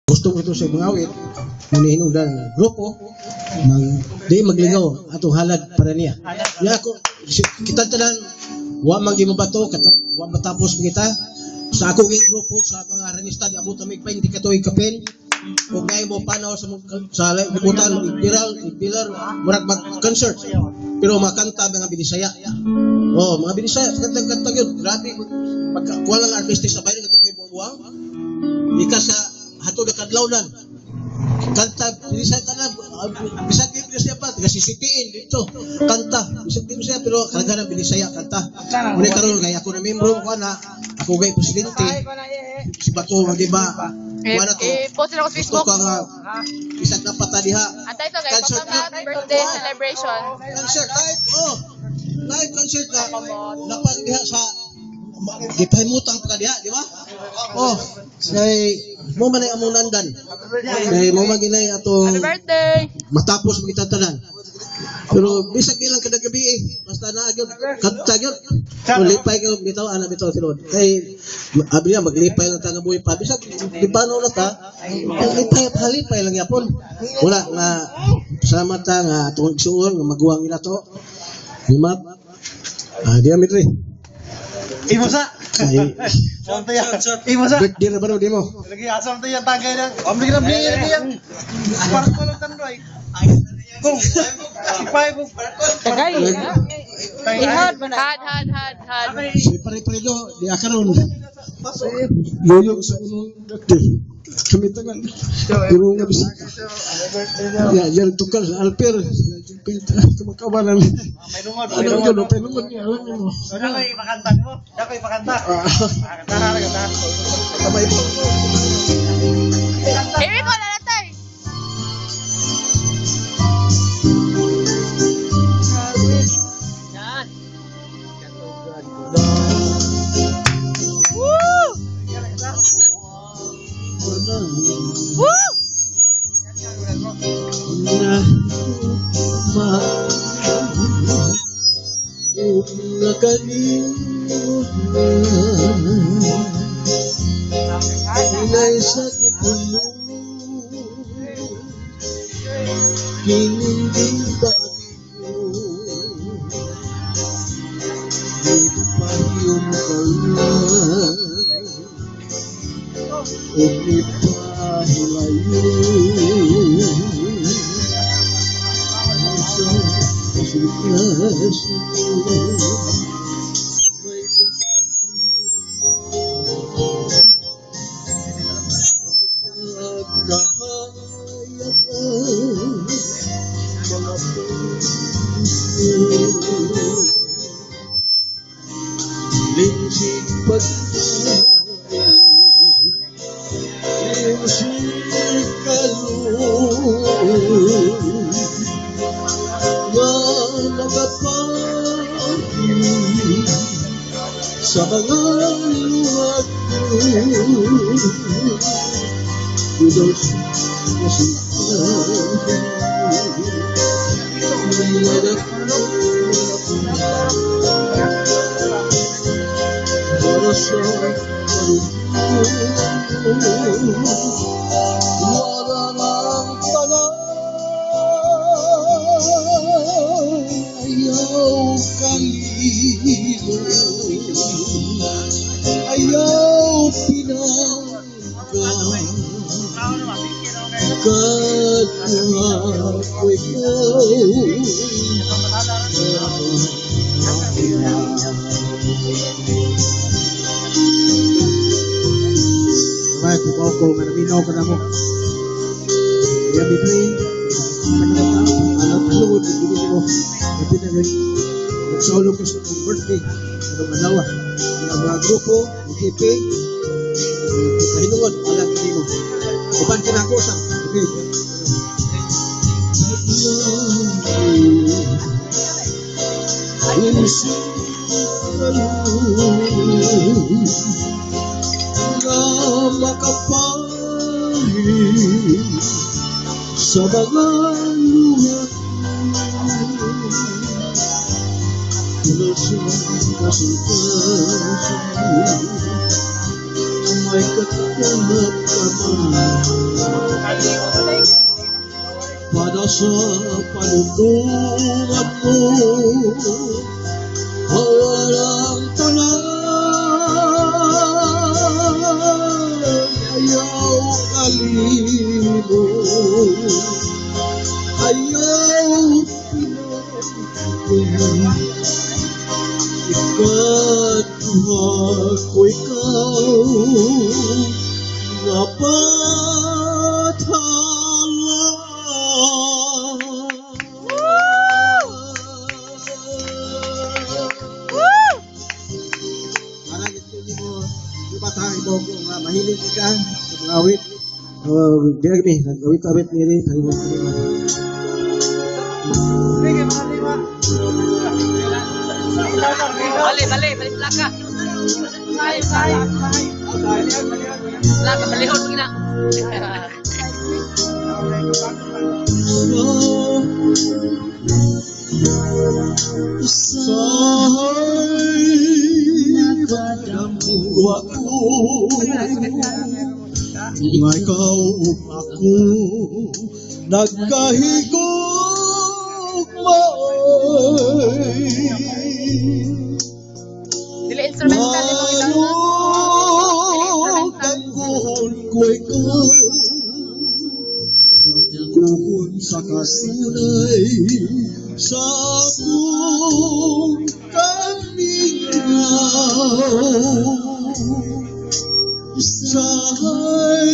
Gusto mo ito sa mga awit, manihinungdan ng grupo, di magligaw atong halad para niya. Ya ako, kita tanan, wa magi mo ba to, wa matapos kita, sa akong grupo, sa mga ranista, di abot amig pa, hindi ka to ikapin, kung ngayon mo panaw sa libutan, ipilar, murag mag-concert, pero makanta mga binisaya. Oh, mga binisaya, kanta yun, grabe, kuha lang artistic sa bayan, ito may buwang, ika sa hato na kadlawnan, kanta, binisaya ka na, bisag din binisaya pa, taga-sisitiin dito, kanta, bisag din binisaya, pero kalagaran binisaya, kanta. Muna karoon, kaya ako na membro ko na, ako gay presidente, si Bato, di ba? Wala to. I-post nila ko sa Facebook. Gusto ka nga, bisag na patadiha. Antay to guys, pagka birthday celebration. Concert, live concert na, napagdiha sa, gipahimutang pagkadiha, di ba? Oh, say, mo man ay among nandan. Say, mo man ginay ato Happy birthday! matapos magita tanan. Pero bisag ilang kada gabi basta na gyud kanta gyud. Lipay ka bitaw ana bitaw silod. Kay abi na maglipay lang ta nga buhi pa bisag di paano na ta. Lipay lang yapon. Wala nga salamat ta nga atong igsuon nga maguwang ila to. Himat. Dia mitri. Imo sa. Imo sa. Birthday na ba di mo? Lagi asam to yung tagay na. Ambil na bigyan niya. Parang ko lang tandoy. Kung ipay mo. Tagay. Ihad. Si pare-paredo di akaron. Yoyo sa unong birthday. Kami tangan. Pero nga bisa. Ya, yan tukar sa Alper. Kumakawalan. Ano yun? Penungan niya. Alam mo. Dako ipakanta mo. Dako ipakanta. Kanta. Kamay po. Here we go, lalatay! Yan. Woo! Woo! Ilay sa kupulo Kininding bago Dito pa yung kalan Umi pa hilayo Sa mga luwag Kudos wala lang tanay ayaw kalino ayaw pinangga kadwa ko ikaw Right, kung ako manaminaw ka na mo kaya bitri alam mo kapit na rin nagsaulog ko sa itong birthday anong manawa ang mga grupo OKP pahinungan alam mo upan ka na ako sa okay na makapahit sa mga luhat Lusong may katanggap ka man pada sa panuntungan mo walang tanay ayaw kalimo ayaw pinagyan ikaduha ko ikaw nga pathala parang ito mo ipatahay mo kung mahilig ka sa mga awit binagmi awit-awit nili Balik plaka. Plaka balihon mo gina. Ikaw ako nagkahigugmay Dili instrumental mo Manong tangguhon ko ikaw tangguhon sa kasunay sa akong kalingaw Sahay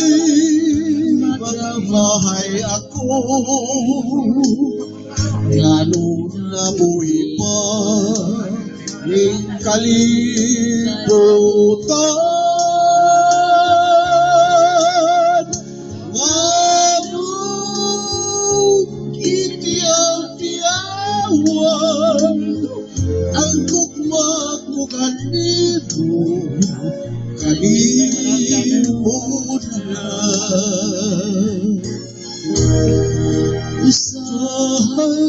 magamahay ako lalo na buhi pa ning kalibutan nganong itiyaw-tiyawan ang gugma ko kanimo kalimut na Sahay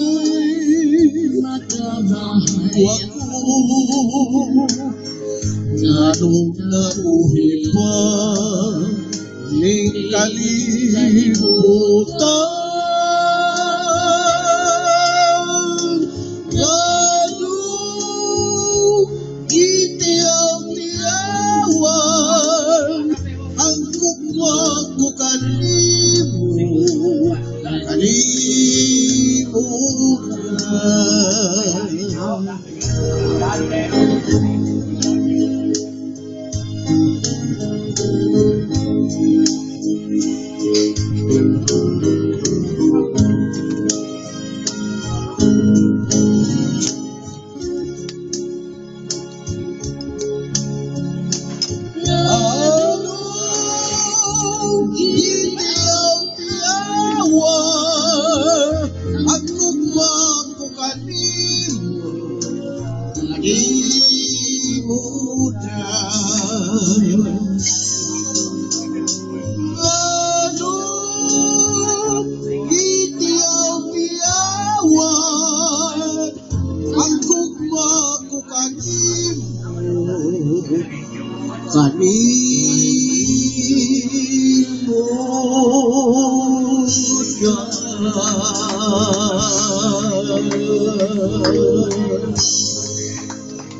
magamahay ako Nanong nabuhi pa ning kalibutan Nanong itiyaw-tiyawan ang gugma ko kanimo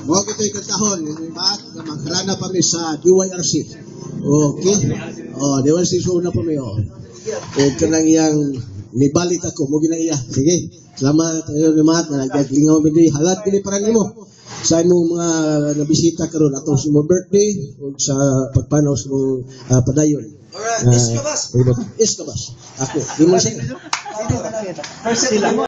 Huwag ito'y kantahon, ba't na magharana pa mi sa DYRC. Okay? DYRC so na pa mi. O kanang iyang nibalik ako, mo ginang iya. Sige, salamat tayo ni Matt, nagaglingaw mo din. Halat din para nimo sa imong mga nabisita karon atong sa imong birthday o sa pagpanaw sa imong padayon. Alright, Iskabas. Iskabas. Ako, di mo siya.